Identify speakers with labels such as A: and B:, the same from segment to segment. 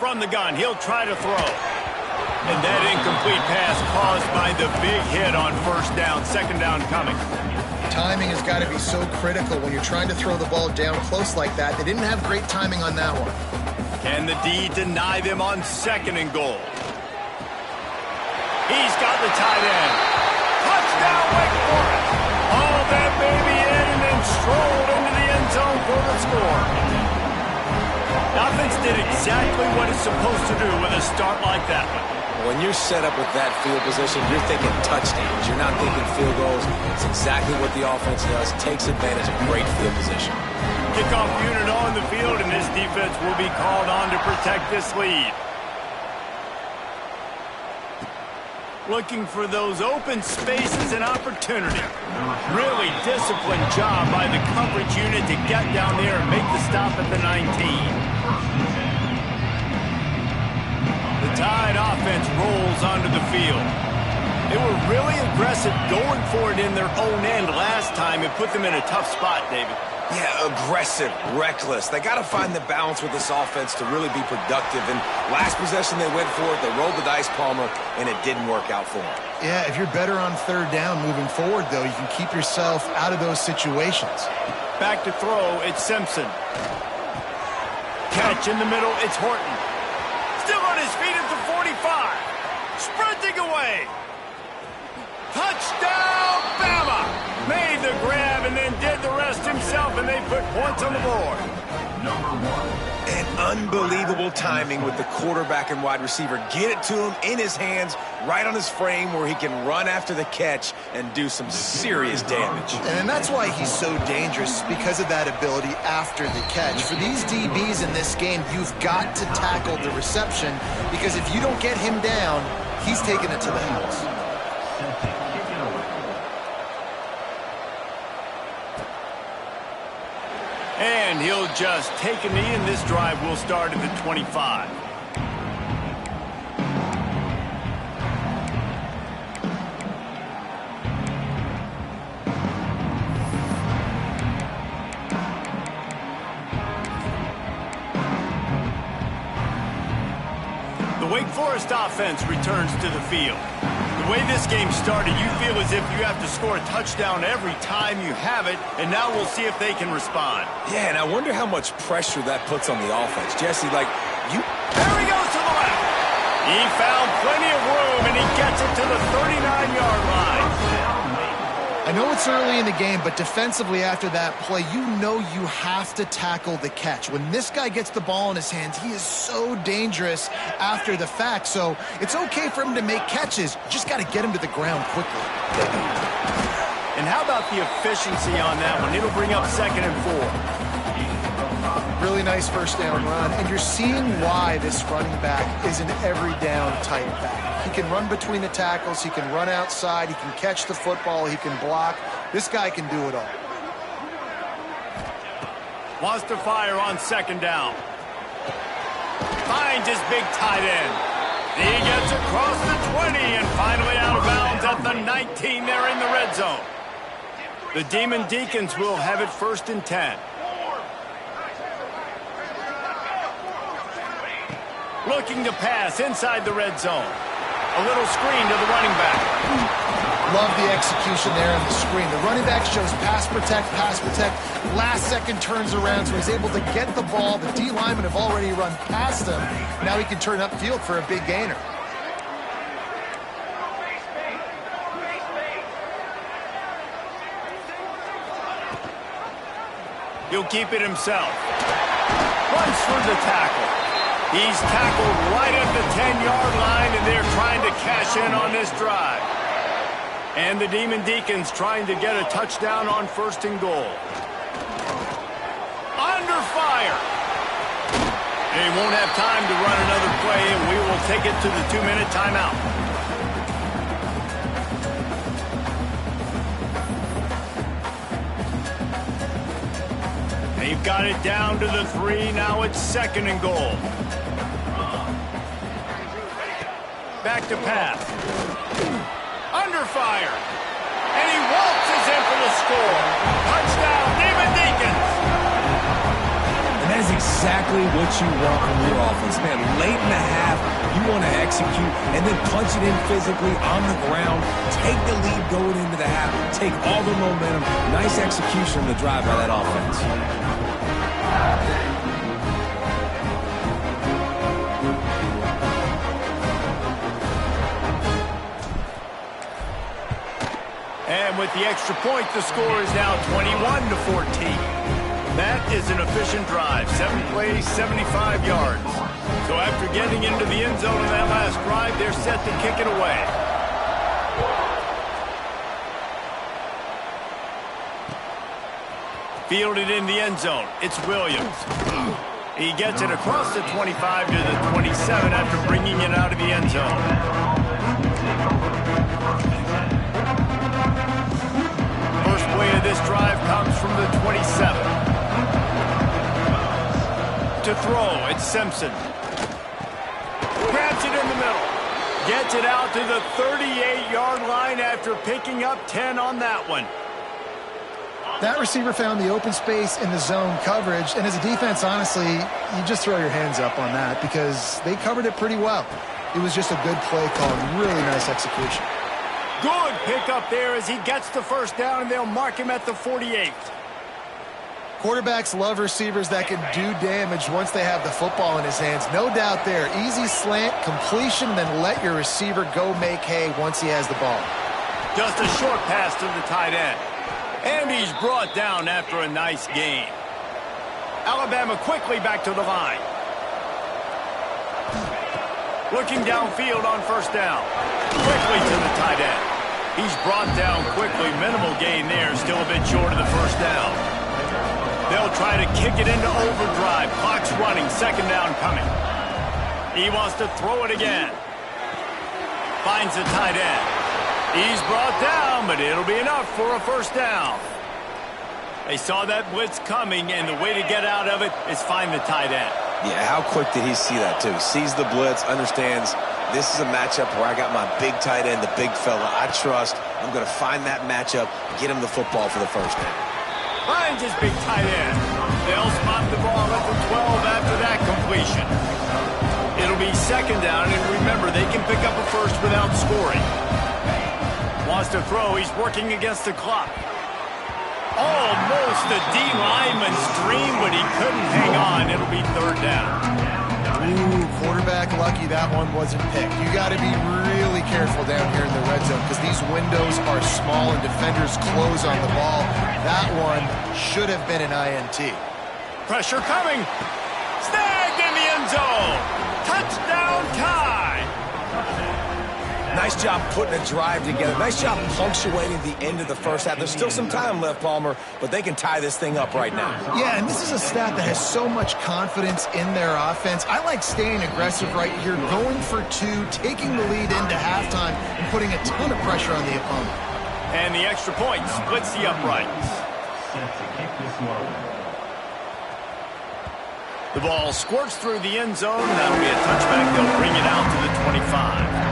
A: From the gun, he'll try to throw. And that incomplete pass caused by the big hit on first down, second down coming.
B: Timing has got to be so critical when you're trying to throw the ball down close like that. They didn't have great timing on that one.
A: Can the D deny them on second and goal? He's got the tight end. Touchdown, Wake Forest. All that baby in and then strolled into the end zone for the score. Offense did exactly what it's supposed to do with a start like that one.
C: When you're set up with that field position, you're thinking touchdowns. You're not thinking field goals. It's exactly what the offense does. Takes advantage of great field position.
A: Kickoff unit on the field, and this defense will be called on to protect this lead. Looking for those open spaces and opportunity. Really disciplined job by the coverage unit to get down there and make the stop at the 19. The Tide offense rolls onto the field. They were really aggressive going for it in their own end last time. It put them in a tough spot, David.
C: Yeah, aggressive, reckless. They got to find the balance with this offense to really be productive. And last possession they went for it, they rolled the dice, Palmer, and it didn't work out for them.
B: Yeah, if you're better on third down moving forward, though, you can keep yourself out of those situations.
A: Back to throw, it's Simpson. Catch in the middle, it's Horton. Still on his feet at the 45. Sprinting away. Touchdown, Bama! Made the grab and then did the rest himself, and they put points on the board.
C: And unbelievable timing with the quarterback and wide receiver. Get it to him in his hands, right on his frame where he can run after the catch and do some serious damage.
B: And that's why he's so dangerous, because of that ability after the catch. For these DBs in this game, you've got to tackle the reception, because if you don't get him down, he's taking it to the house.
A: And he'll just take a knee, and this drive will start at the 25. The Wake Forest offense returns to the field. The way this game started, you feel as if you have to score a touchdown every time you have it, and now we'll see if they can respond.
C: Yeah, and I wonder how much pressure that puts on the offense. Jesse, there
A: he goes to the left. He found plenty of room, and he gets it to the 39-yard line.
B: I know it's early in the game, but defensively after that play, you know you have to tackle the catch. When this guy gets the ball in his hands, he is so dangerous after the fact. So it's okay for him to make catches. You just got to get him to the ground quickly.
A: And how about the efficiency on that one? It'll bring up 2nd and 4.
B: Really nice first down run. And you're seeing why this running back is an every down type back. He can run between the tackles. He can run outside. He can catch the football. He can block. This guy can do it all.
A: Wants to fire on 2nd down. Finds his big tight end. He gets across the 20 and finally out of bounds at the 19 there in the red zone. The Demon Deacons will have it 1st and 10. Looking to pass inside the red zone. A little screen to the running back.
B: Love the execution there on the screen. The running back shows pass protect, pass protect. Last second turns around, so he's able to get the ball. The D linemen have already run past him. Now he can turn upfield for a big gainer.
A: He'll keep it himself. Runs through the tackle. He's tackled right at the 10-yard line, and they're trying to cash in on this drive. And the Demon Deacons trying to get a touchdown on 1st and goal. Under fire. They won't have time to run another play, and we will take it to the 2-minute timeout. They've got it down to the 3. Now it's 2nd and goal. Back to pass. Under fire. And he waltzes in for the score. Touchdown, Demon Deacons.
D: And as he
C: exactly what you want from your offense, man. Late in the half, you want to execute and then punch it in physically on the ground. Take the lead going into the half. Take all the momentum. Nice execution on the drive by that offense.
A: And with the extra point, the score is now 21-14. That is an efficient drive. 7 plays, 75 yards. So after getting into the end zone in that last drive, they're set to kick it away. Fielded in the end zone. It's Williams. He gets it across the 25 to the 27 after bringing it out of the end zone. First play of this drive comes from the 27. To throw, it's Simpson. Grabs it in the middle. Gets it out to the 38-yard line after picking up 10 on that one.
B: That receiver found the open space in the zone coverage, and as a defense, honestly, you just throw your hands up on that because they covered it pretty well. It was just a good play call and really nice execution.
A: Good pickup there as he gets the first down, and they'll mark him at the 48.
B: Quarterbacks love receivers that can do damage once they have the football in his hands. No doubt there. Easy slant, completion, then let your receiver go make hay once he has the ball.
A: Just a short pass to the tight end. And he's brought down after a nice gain. Alabama quickly back to the line. Looking downfield on first down. Quickly to the tight end. He's brought down quickly. Minimal gain there. Still a bit short of the first down. They'll try to kick it into overdrive. Clock's running. Second down coming. He wants to throw it again. Finds the tight end. He's brought down, but it'll be enough for a first down. They saw that blitz coming, and the way to get out of it is find the tight end.
C: Yeah, how quick did he see that, too? Sees the blitz, understands this is a matchup where I got my big tight end, the big fella I trust. I'm going to find that matchup, get him the football for the first down.
A: Finds his big tight end. They'll spot the ball at the 12 after that completion. It'll be second down, and remember, they can pick up a first without scoring. Wants to throw. He's working against the clock. Almost a D lineman's dream, but he couldn't hang on. It'll be third down.
B: Ooh, quarterback lucky that one wasn't picked. You got to be really careful down here in the red zone because these windows are small and defenders close on the ball. That one should have been an INT.
A: Pressure coming. Snagged in the end zone. Touchdown tie.
C: Nice job putting a drive together. Nice job punctuating the end of the first half. There's still some time left, Palmer, but they can tie this thing up right now.
B: Yeah, and this is a stat that has so much confidence in their offense. I like staying aggressive right here, going for two, taking the lead into halftime, and putting a ton of pressure on the opponent.
A: And the extra point splits the uprights. The ball squirts through the end zone. That'll be a touchback. They'll bring it out to the 25.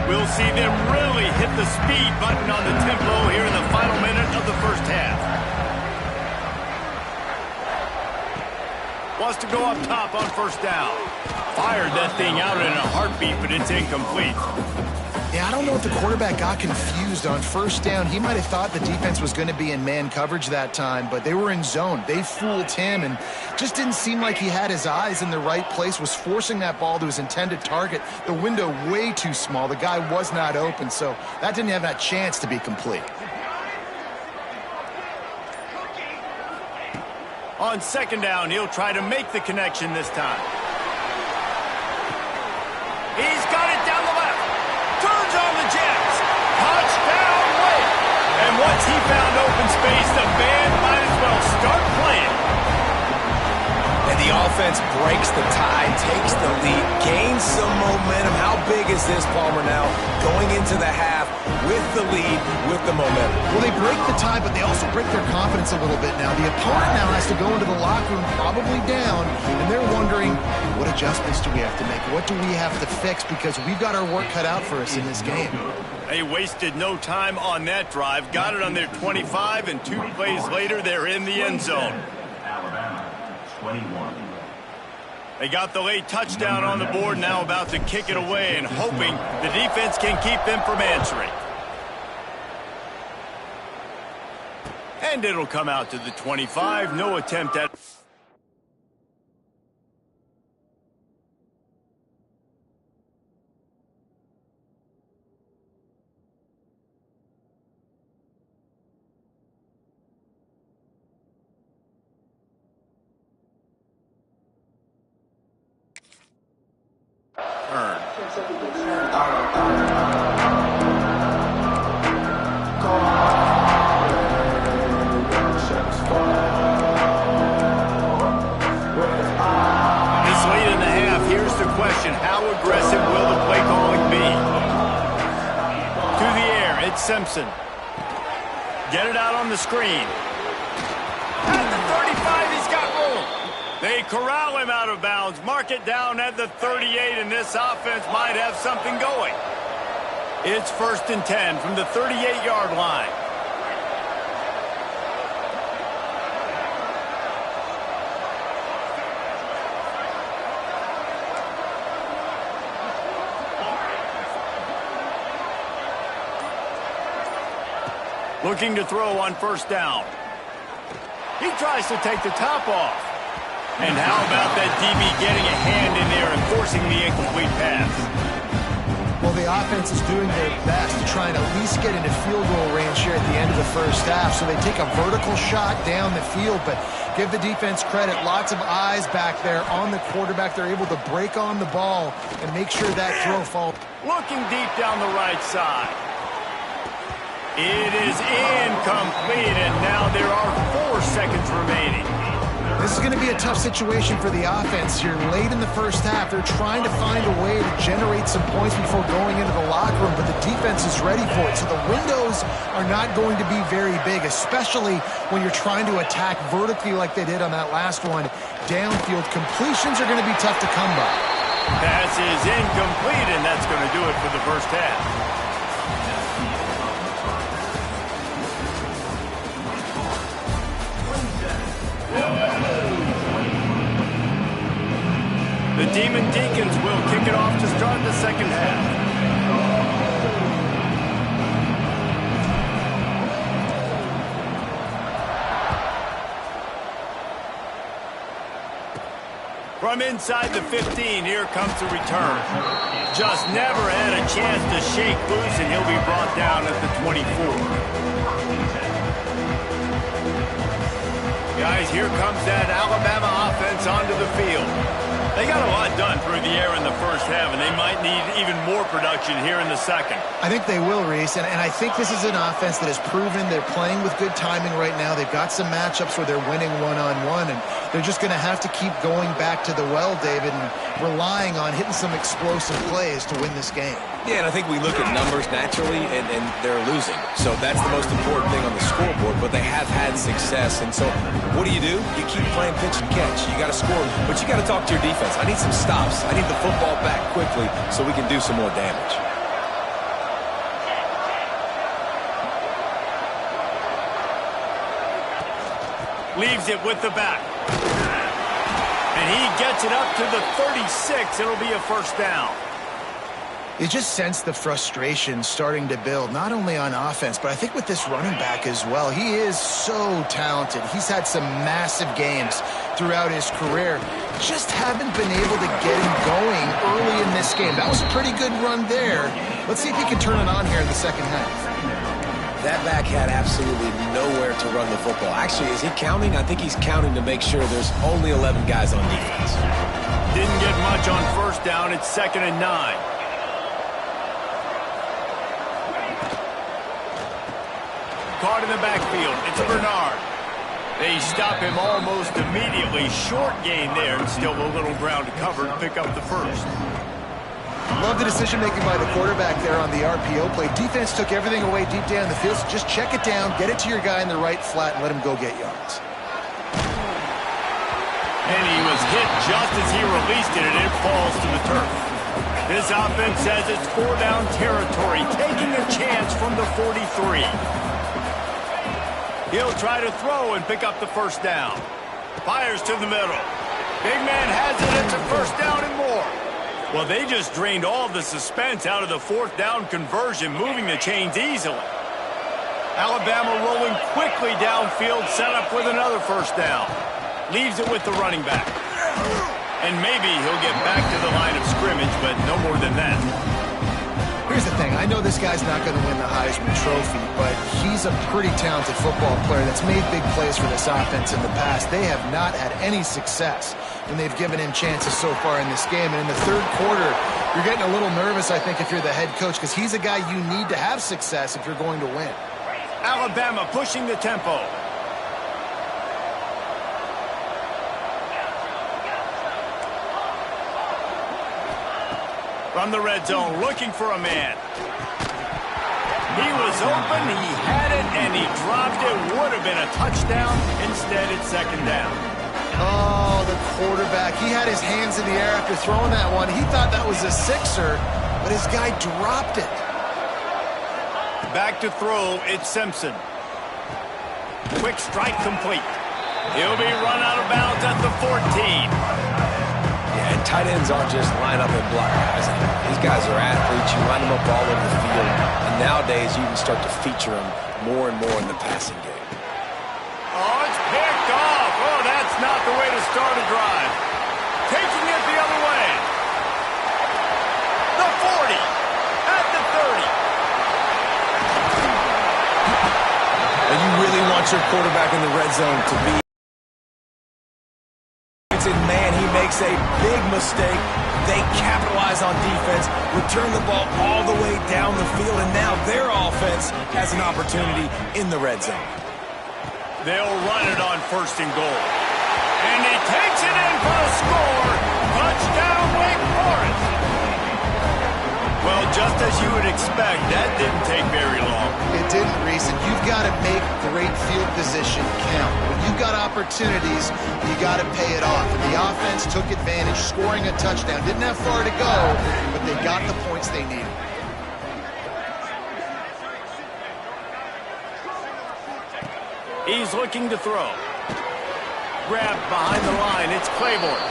A: We'll see them really hit the speed button on the tempo here in the final minute of the first half. Wants to go up top on first down. Fired that thing out in a heartbeat, but it's incomplete.
B: Yeah, I don't know if the quarterback got confused on first down. He might have thought the defense was going to be in man coverage that time, but they were in zone. They fooled him and just didn't seem like he had his eyes in the right place, was forcing that ball to his intended target. The window way too small. The guy was not open, so that didn't have that chance to be complete.
A: On second down, he'll try to make the connection this time. He's got it down the left. Turns on the Jets. Touchdown Wake. And once he found open space, the band might as well start playing.
C: And the offense breaks the tie, takes the lead, gains some momentum. How big is this, Palmer, now? Going into the half with the lead, with the momentum.
B: Well, they break the tie, but they also break their confidence a little bit now. The opponent now has to go into the locker room probably down, and they're wondering, what adjustments do we have to make? What do we have to fix? Because we've got our work cut out for us in this game.
A: They wasted no time on that drive. Got it on their 25, and 2 plays later, they're in the end zone. They got the late touchdown on the board, now about to kick it away and hoping the defense can keep them from answering. And it'll come out to the 25. No attempt at... Simpson. Get it out on the screen. At the 35, he's got room. They corral him out of bounds. Mark it down at the 38, and this offense might have something going. It's 1st and 10 from the 38-yard line. Looking to throw on 1st down. He tries to take the top off. And how about that DB getting a hand in there and forcing the incomplete pass?
B: Well, the offense is doing their best to try and at least get into field goal range here at the end of the 1st half. So they take a vertical shot down the field, but give the defense credit. Lots of eyes back there on the quarterback. They're able to break on the ball and make sure that throw falls.
A: Looking deep down the right side. It is incomplete, and now there are 4 seconds remaining.
B: This is going to be a tough situation for the offense here. Late in the 1st half, they're trying to find a way to generate some points before going into the locker room, but the defense is ready for it. So the windows are not going to be very big, especially when you're trying to attack vertically like they did on that last one. Downfield completions are going to be tough to come by.
A: Pass is incomplete, and that's going to do it for the 1st half. The Demon Deacons will kick it off to start the 2nd half. From inside the 15, here comes the return. Just never had a chance to shake loose, and he'll be brought down at the 24. Guys, here comes that Alabama offense onto the field. They got a lot done through the air in the 1st half, and they might need even more production here in the 2nd.
B: I think they will, Reese, and I think this is an offense that has proven they're playing with good timing right now. They've got some matchups where they're winning one-on-one, and they're just going to have to keep going back to the well, David, and relying on hitting some explosive plays to win this game.
C: Yeah, and I think we look at numbers naturally, and they're losing. So that's the most important thing on the scoreboard, but they have had success. And so what do? You keep playing pitch and catch. You got to score, but you got to talk to your defense. I need some stops. I need the football back quickly so we can do some more damage.
A: Leaves it with the back. And he gets it up to the 36. It'll be a 1st down.
B: You just sense the frustration starting to build, not only on offense, but I think with this running back as well. He is so talented. He's had some massive games throughout his career. Just haven't been able to get him going early in this game. That was a pretty good run there. Let's see if he can turn it on here in the 2nd half.
C: That back had absolutely nowhere to run the football. Actually, is he counting? I think he's counting to make sure there's only 11 guys on defense.
A: Didn't get much on 1st down. It's 2nd and 9. Caught in the backfield. It's Bernard. They stop him almost immediately. Short gain there, and still a little ground to cover to pick up the 1st.
B: Love the decision-making by the quarterback there on the RPO play. Defense took everything away deep down the field, so just check it down, get it to your guy in the right flat, and let him go get yards.
A: And he was hit just as he released it, and it falls to the turf. This offense says it's 4-down territory, taking a chance from the 43. He'll try to throw and pick up the 1st down. Fires to the middle. Big man has it. It's a 1st Well, they just drained all the suspense out of the fourth down conversion, moving the chains easily. Alabama rolling quickly downfield, set up with another first down. Leaves it with the running back. And maybe he'll get back to the line of scrimmage, but no more than that.
B: Here's the thing. I know this guy's not going to win the Heisman Trophy, but he's a pretty talented football player that's made big plays for this offense in the past. They have not had any success when they've given him chances so far in this game. And in the third quarter, you're getting a little nervous, I think, if you're the head coach, because he's a guy you need to have success if you're going to win.
A: Alabama pushing the tempo. From the red zone, looking for a man. He was open, he had it, and he dropped it. Would have been a touchdown. Instead, it's second down.
B: Oh, the quarterback. He had his hands in the air after throwing that one. He thought that was a sixer, but his guy dropped it.
A: Back to throw, it's Simpson. Quick strike complete. He'll be run out of bounds at the 14.
C: Yeah, and tight ends aren't just line up and block guys. These guys are athletes. You line them up all over the field. And nowadays, you can start to feature them more and more in the passing game.
A: Oh, it's picked off. Oh, that's not the way to start a drive. Taking it the other way. The 40. At the 30.
C: And you really want your quarterback in the red zone to be. Man, he makes a big mistake. They capitalize on defense, return the ball all the way down the field, and now their offense has an opportunity in the red zone.
A: They'll run it on first and goal. And he takes it in for the score. Touchdown, Wake Forest. Well, just as you would expect, that didn't take very long.
B: It didn't, Reese, and you've got to make great field position count. When you've got opportunities, you got to pay it off. And the offense took advantage, scoring a touchdown. Didn't have far to go, but they got the points they needed.
A: He's looking to throw. Grabbed behind the line, it's Claiborne.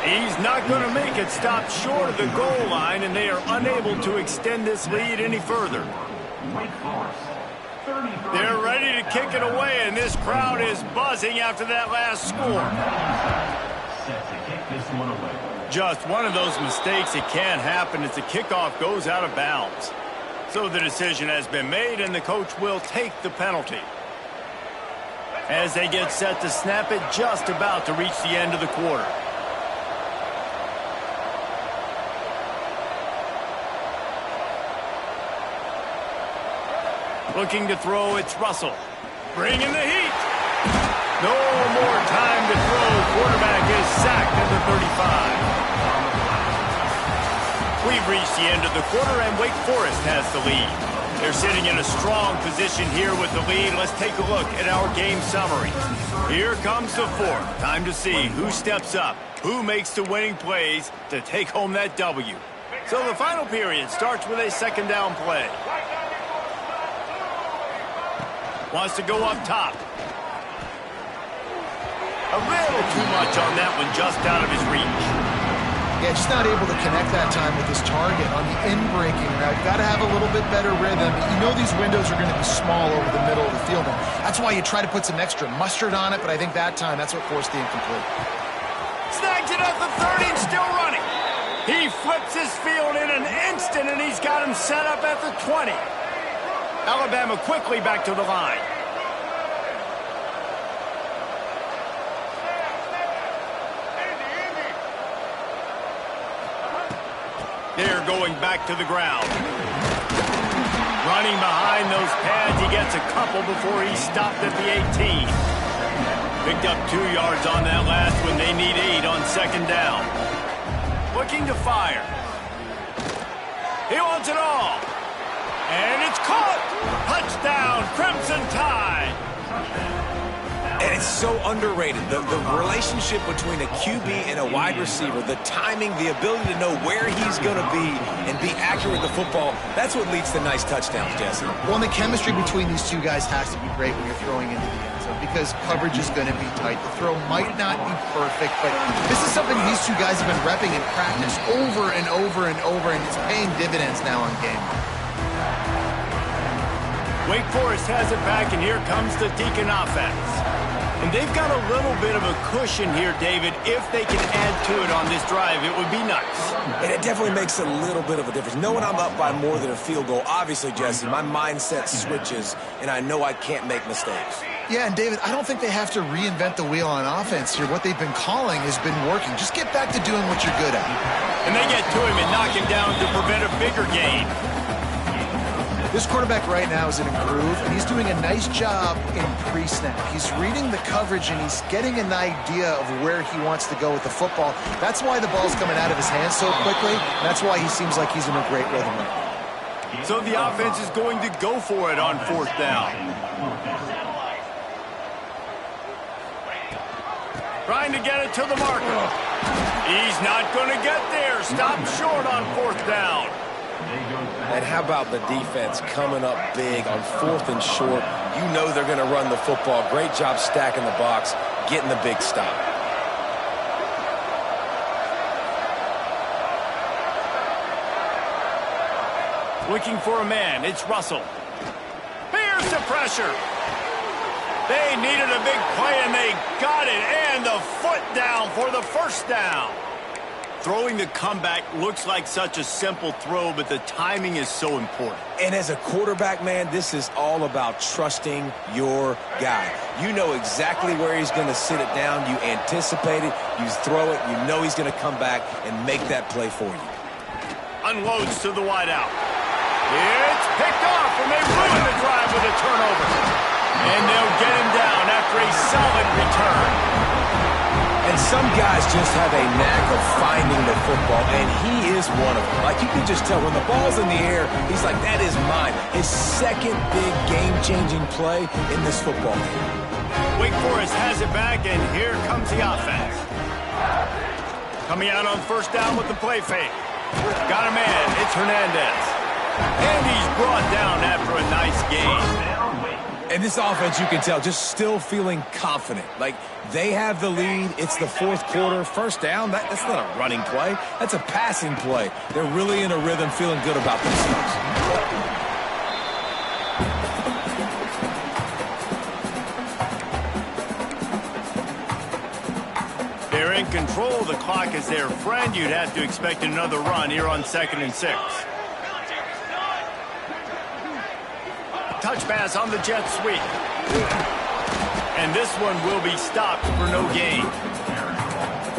A: He's not going to make it, stop short of the goal line, and they are unable to extend this lead any further. They're ready to kick it away, and this crowd is buzzing after that last score. Just one of those mistakes that can happen as the kickoff goes out of bounds. So the decision has been made, and the coach will take the penalty. As they get set to snap it, just about to reach the end of the quarter. Looking to throw, it's Russell. Bringing the heat. No more time to throw. Quarterback is sacked at the 35. We've reached the end of the quarter, and Wake Forest has the lead. They're sitting in a strong position here with the lead. Let's take a look at our game summary. Here comes the fourth. Time to see who steps up, who makes the winning plays to take home that W. So the final period starts with a second down play. Wants to go up top. A little too much on that one, just out of his reach.
B: Yeah, just not able to connect that time with his target on the in-breaking route. Got to have a little bit better rhythm. You know these windows are going to be small over the middle of the field, and that's why you try to put some extra mustard on it, but I think that time, that's what forced the incomplete.
A: Snags it at the 30 and still running. He flips his field in an instant, and he's got him set up at the 20. Alabama quickly back to the line. They're going back to the ground. Running behind those pads, he gets a couple before he stopped at the 18. Picked up 2 yards on that last one. They need 8 on second down. Looking to fire. He wants it all. And it's caught! Touchdown, Crimson Tide!
C: And it's so underrated. The relationship between a QB and a wide receiver, the timing, the ability to know where he's going to be and be accurate with the football, that's what leads to nice touchdowns, Jesse.
B: Well, and the chemistry between these two guys has to be great when you're throwing into the end zone, because coverage is going to be tight. The throw might not be perfect, but this is something these two guys have been repping in practice over and over and over, and it's paying dividends now on game.
A: Wake Forest has it back, and here comes the Deacon offense. And they've got a little bit of a cushion here, David. If they can add to it on this drive, it would be nice.
C: And it definitely makes a little bit of a difference. Knowing I'm up by more than a field goal, obviously, Jesse, my mindset switches, and I know I can't make mistakes.
B: Yeah, and David, I don't think they have to reinvent the wheel on offense here. What they've been calling has been working. Just get back to doing what you're good at.
A: And they get to him and knock him down to prevent a bigger gain.
B: This quarterback right now is in a groove, and he's doing a nice job in pre-snap. He's reading the coverage, and he's getting an idea of where he wants to go with the football. That's why the ball's coming out of his hands so quickly. That's why he seems like he's in a great rhythm right now.
A: So the offense is going to go for it on 4th down. Trying to get it to the marker. He's not going to get there. Stop short on 4th down.
C: And how about the defense coming up big on 4th and short? You know they're going to run the football. Great job stacking the box, getting the big stop.
A: Looking for a man. It's Russell. Here's the pressure. They needed a big play, and they got it. And the foot down for the 1st down. Throwing the comeback looks like such a simple throw, but the timing is so important.
C: And as a quarterback, man, this is all about trusting your guy. You know exactly where he's going to sit it down. You anticipate it. You throw it. You know he's going to come back and make that play for you.
A: Unloads to the wideout. It's picked off, and they ruin the drive with a turnover. And they'll get him down after a solid return.
C: And some guys just have a knack of finding the football, and he is one of them. Like, you can just tell when the ball's in the air, he's like, that is mine. His second big game-changing play in this football game.
A: Wake Forest has it back, and here comes the offense. Coming out on 1st down with the play fake. Got a man. It's Hernandez. And he's brought down after a nice game.
C: And this offense, you can tell, just still feeling confident. Like, they have the lead. It's the 4th quarter. 1st down, that's not a running play. That's a passing play. They're really in a rhythm, feeling good about themselves.
A: They're in control. The clock is their friend. You'd have to expect another run here on 2nd and 6. Touch pass on the jet sweep. And this one will be stopped for no gain.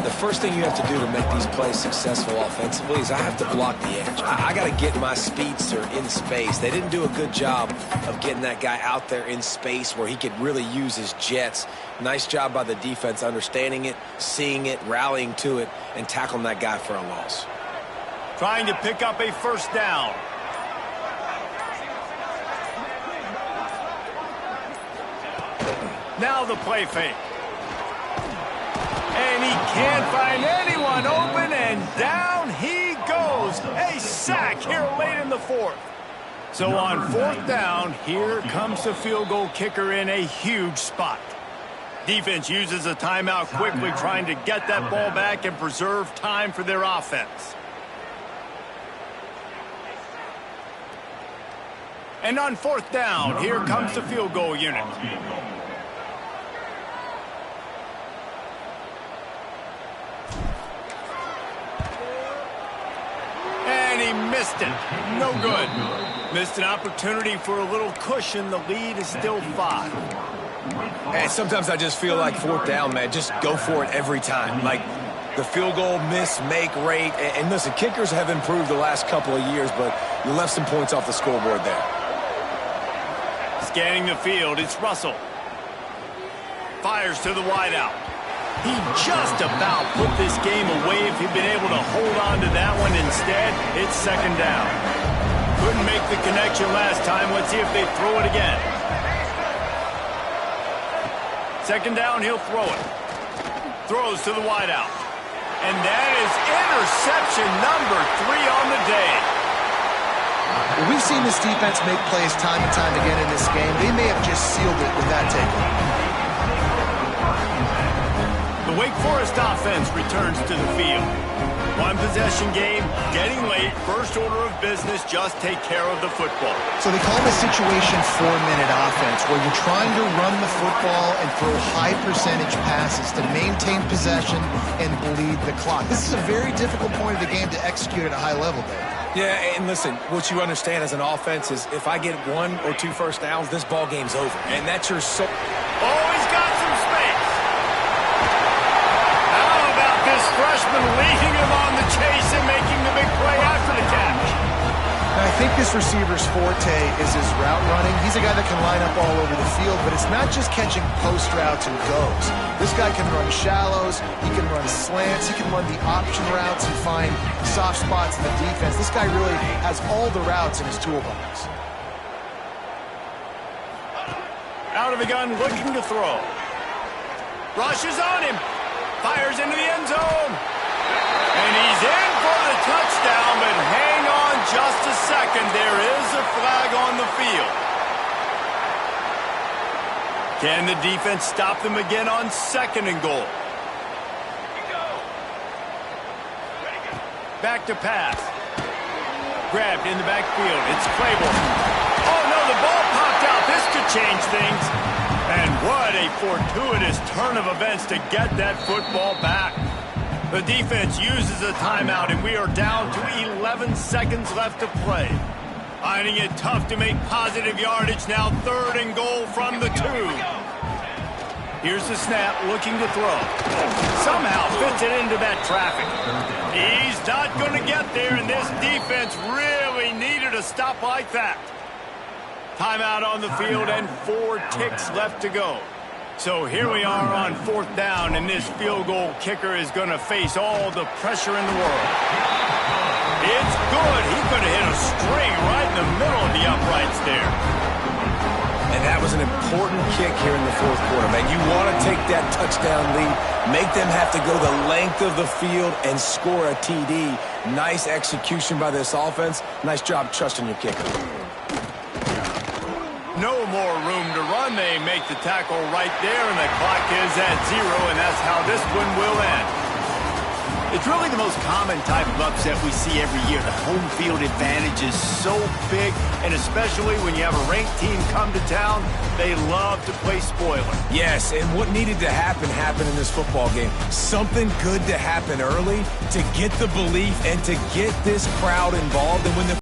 C: The first thing you have to do to make these plays successful offensively is I have to block the edge. I got to get my speedster in space. They didn't do a good job of getting that guy out there in space where he could really use his jets. Nice job by the defense understanding it, seeing it, rallying to it, and tackling that guy for a loss.
A: Trying to pick up a 1st down. Now the play fake. And he can't find anyone open, and down he goes. A sack here late in the 4th. So on 4th down, here comes the field goal kicker in a huge spot. Defense uses a timeout quickly, trying to get that ball back and preserve time for their offense. And on 4th down, here comes the field goal unit. And he missed it. No good. Missed an opportunity for a little cushion. The lead is still 5.
C: And sometimes I just feel like 4th down, man, just go for it every time. Like, the field goal miss-make rate. And listen, kickers have improved the last couple of years, but you left some points off the scoreboard there.
A: Scanning the field, it's Russell. Fires to the wideout. He just about put this game away if he'd been able to hold on to that one. Instead, it's 2nd down. Couldn't make the connection last time. Let's see if they throw it again. 2nd down, he'll throw it. Throws to the wideout. And that is interception number 3 on the day.
B: Well, we've seen this defense make plays time and time again in this game. They may have just sealed it with that takeaway.
A: The Wake Forest offense returns to the field. One possession game, getting late, first order of business, just take care of the football.
B: So they call it a situation 4-minute offense where you're trying to run the football and throw high percentage passes to maintain possession and bleed the clock. This is a very difficult point of the game to execute at a high level, Dave.
C: Yeah, and listen, what you understand as an offense is if I get 1 or 2 first downs, this ball game's over. And that's your
A: Oh, he's got some space. How about this freshman leading him on the chase and making the big play after the catch?
B: Now, I think this receiver's forte is his route running. He's a guy that can line up all over the field, but it's not just catching post routes and goes. This guy can run shallows, he can run slants, he can run the option routes and find soft spots in the defense. This guy really has all the routes in his toolbox.
A: Out of the gun, looking to throw. Rushes on him. Fires into the end zone. And he's in for the touchdown, but hang on just a second. There is a flag on the field. Can the defense stop them again on 2nd and goal? Back to pass. Grabbed in the backfield. It's Claiborne. Oh, no, the ball popped out. This could change things. And what a fortuitous turn of events to get that football back. The defense uses a timeout, and we are down to 11 seconds left to play. Finding it tough to make positive yardage now. 3rd and goal from the 2. Here's the snap, looking to throw. Somehow fits it into that traffic. He's not going to get there, and this defense really needed a stop like that. Timeout on the field and 4 ticks left to go. So here we are on 4th down, and this field goal kicker is going to face all the pressure in the world. It's good. He could have hit a string right in the middle of the uprights there.
C: And that was an important kick here in the 4th quarter, man. You want to take that touchdown lead, make them have to go the length of the field and score a TD. Nice execution by this offense. Nice job trusting your kicker.
A: No more room to run. They make the tackle right there, and the clock is at 0, and that's how this one will end. It's really the most common type of upset we see every year. The home field advantage is so big, and especially when you have a ranked team come to town, they love to play spoiler.
C: Yes, and what needed to happen happened in this football game. Something good to happen early to get the belief and to get this crowd involved. And when the